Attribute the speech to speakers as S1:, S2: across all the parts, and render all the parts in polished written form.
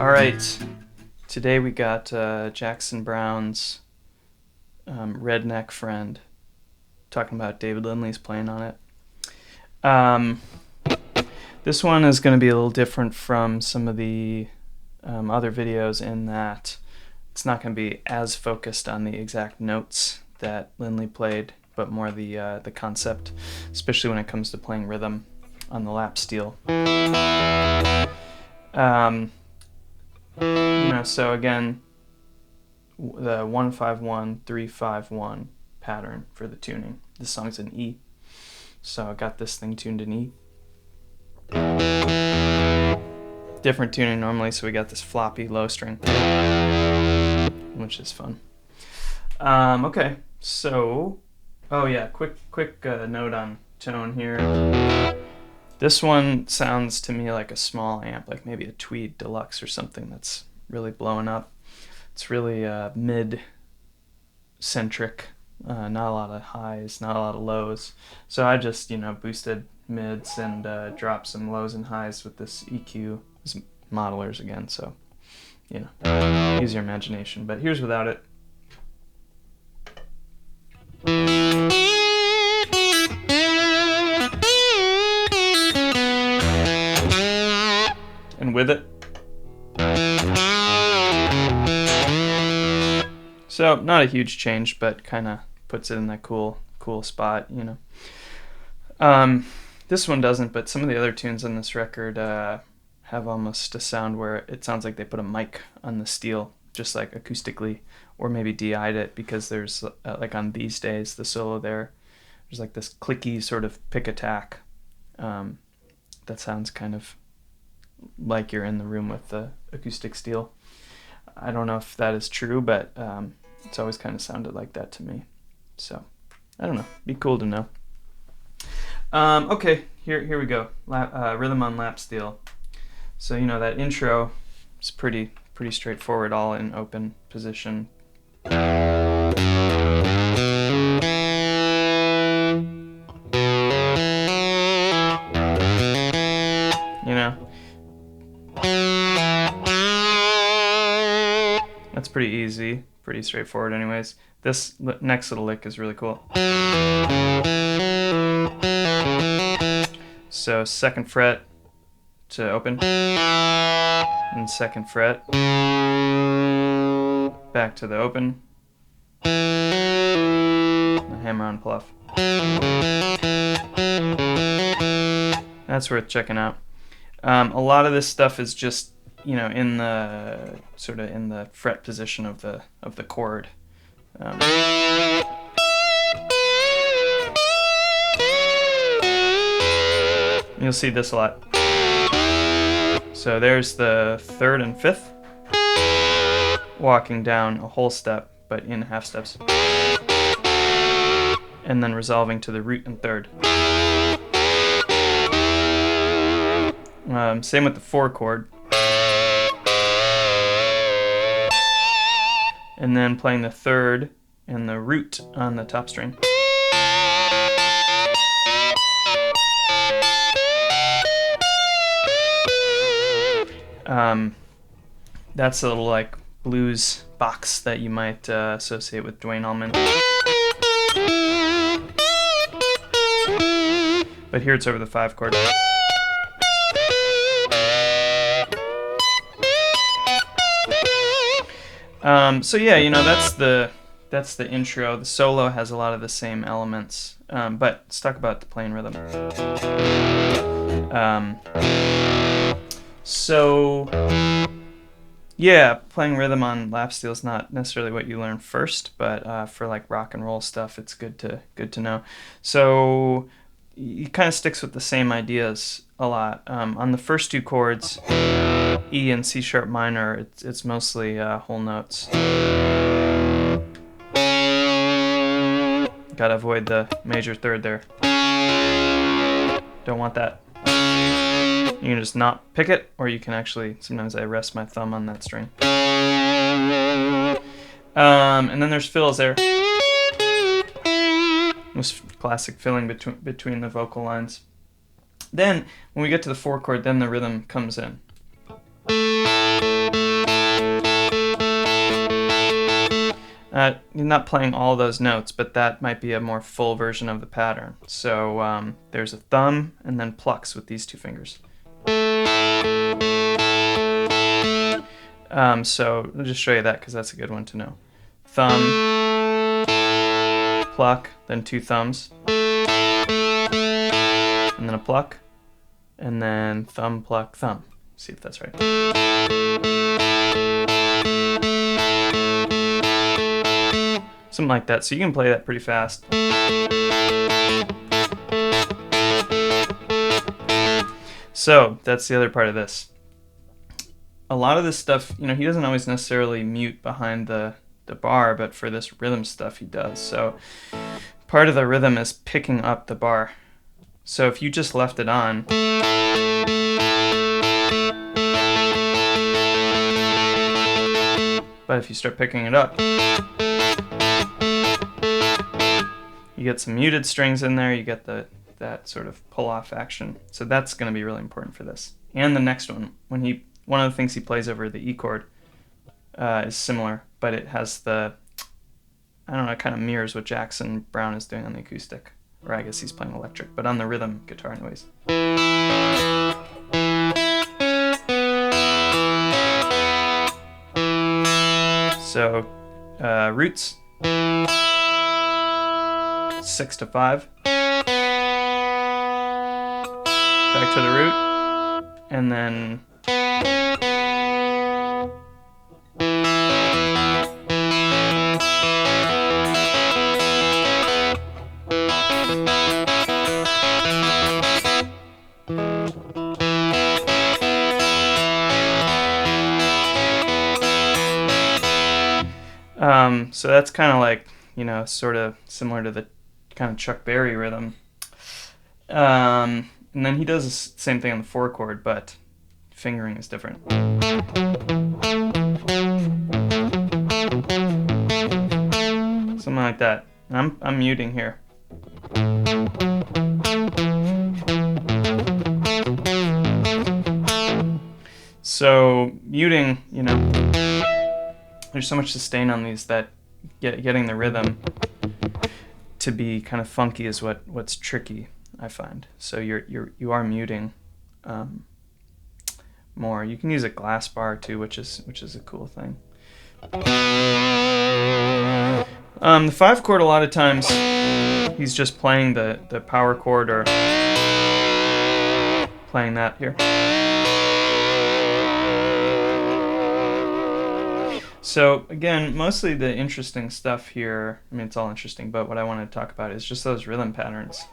S1: Alright, today we got Jackson Browne's Redneck Friend, talking about David Lindley's playing on it. This one is going to be a little different from some of the other videos in that it's not going to be as focused on the exact notes that Lindley played, but more the concept, especially when it comes to playing rhythm on the lap steel. So again, the 1-5-1-3-5-1 pattern for the tuning. This song's in E, so I got this thing tuned in E. Different tuning normally, so we got this floppy low string, which is fun. Okay, so, oh yeah, quick note on tone here. This one sounds to me like a small amp, like maybe a Tweed Deluxe or something that's really blowing up. It's really mid-centric, not a lot of highs, not a lot of lows. So I just, boosted mids and dropped some lows and highs with this EQ. This is modelers again, so, use your imagination. But here's without it. And with it. So not a huge change, but kind of puts it in that cool spot, This one doesn't, but some of the other tunes on this record have almost a sound where it sounds like they put a mic on the steel, just like acoustically, or maybe DI'd it, because there's like on These Days, the solo there's like this clicky sort of pick attack that sounds kind of like you're in the room with the acoustic steel. I don't know if that is true, but it's always kind of sounded like that to me. So, I don't know. Be cool to know. Okay, here we go. Rhythm on lap steel. So, that intro is pretty straightforward, all in open position. That's pretty easy, pretty straightforward anyways. This next little lick is really cool. So 2nd fret to open, and 2nd fret, back to the open, and hammer on pluff. That's worth checking out. A lot of this stuff is just in the in the fret position of the chord. You'll see this a lot. So there's the 3rd and 5th, walking down a whole step, but in half steps, and then resolving to the root and 3rd. Same with the 4 chord. And then playing the 3rd and the root on the top string. That's a little like blues box that you might associate with Duane Allman. But here it's over the 5 chord. So yeah, that's the intro. The solo has a lot of the same elements, but let's talk about the playing rhythm. So yeah, playing rhythm on lap steel is not necessarily what you learn first, but for like rock and roll stuff, it's good to know. So it kind of sticks with the same ideas a lot. On the first 2 chords, E and C sharp minor, it's mostly whole notes. Gotta avoid the major 3rd there. Don't want that. You can just not pick it, or you can actually, sometimes I rest my thumb on that string. And then there's fills there. This classic filling between the vocal lines. Then, when we get to the 4 chord, then the rhythm comes in. You're not playing all those notes, but that might be a more full version of the pattern. So there's a thumb and then plucks with these two fingers. So I'll just show you that because that's a good one to know. Thumb, pluck, then two thumbs, and then a pluck, and then thumb, pluck, thumb. See if that's right. Something like that. So you can play that pretty fast. So that's the other part of this. A lot of this stuff, you know, he doesn't always necessarily mute behind the bar, but for this rhythm stuff he does. So part of the rhythm is picking up the bar. So if you just left it on, but if you start picking it up, you get some muted strings in there, you get that sort of pull-off action. So that's going to be really important for this. And the next one, one of the things he plays over the E chord is similar, but it has I don't know, it kind of mirrors what Jackson Browne is doing on the acoustic. Or I guess he's playing electric, but on the rhythm guitar anyways. So roots, 6 to 5, back to the root, and then so that's kind of like, you know, sort of similar to the kind of Chuck Berry rhythm. And then he does the same thing on the 4 chord, but fingering is different. Something like that. I'm muting here. So muting, you know, there's so much sustain on these that getting the rhythm to be kind of funky is what's tricky, I find. So you are muting more. You can use a glass bar too, which is a cool thing. The 5 chord, a lot of times he's just playing the power chord or playing that here. So again, mostly the interesting stuff here, I mean it's all interesting, but what I want to talk about is just those rhythm patterns.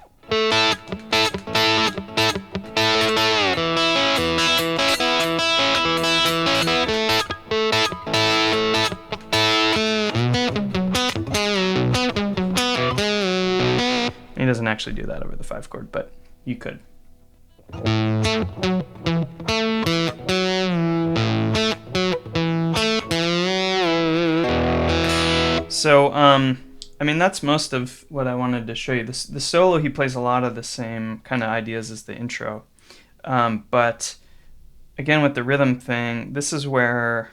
S1: He doesn't actually do that over the 5 chord, but you could. So, I mean, that's most of what I wanted to show you. The solo, he plays a lot of the same kind of ideas as the intro. But again, with the rhythm thing, this is where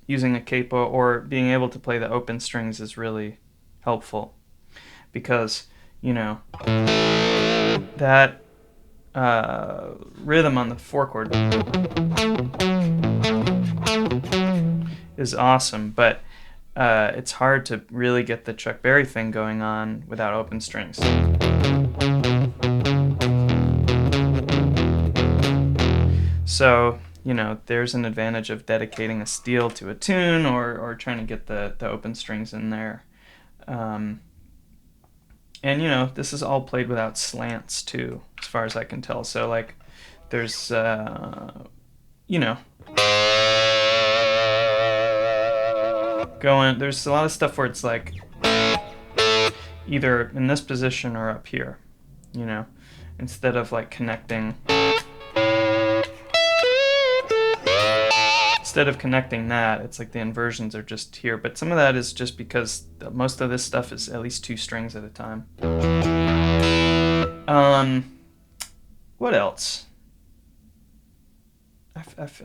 S1: using a capo or being able to play the open strings is really helpful. Because, you know, that rhythm on the 4 chord is awesome, but it's hard to really get the Chuck Berry thing going on without open strings. So, you know, there's an advantage of dedicating a steel to a tune or trying to get the open strings in there. And, you know, this is all played without slants, too, as far as I can tell. So, like, there's, you know, there's a lot of stuff where it's like either in this position or up here, you know, instead of like connecting. Instead of connecting that, it's like the inversions are just here. But some of that is just because most of this stuff is at least 2 strings at a time. What else?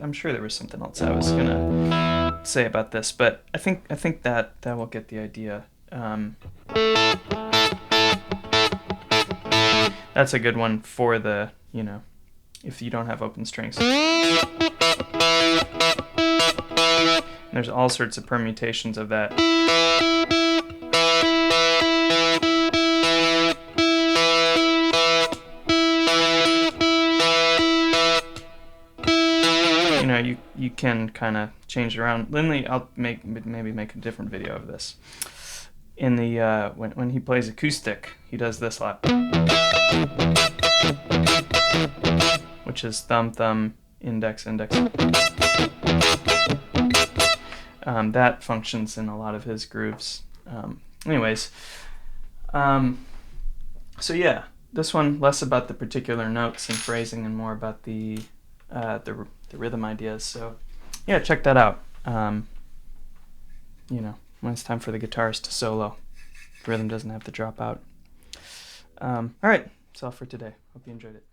S1: I'm sure there was something else I was gonna say about this, but I think that will get the idea. That's a good one for the, if you don't have open strings. There's all sorts of permutations of that. You can kind of change it around. Lindley, I'll maybe make a different video of this. In the when he plays acoustic, he does this a lot, which is thumb, thumb, index, index. That functions in a lot of his grooves. Anyways, so yeah, this one less about the particular notes and phrasing and more about the rhythm ideas. So yeah, check that out. When it's time for the guitarist to solo, the rhythm doesn't have to drop out. All right, that's all for today. Hope you enjoyed it.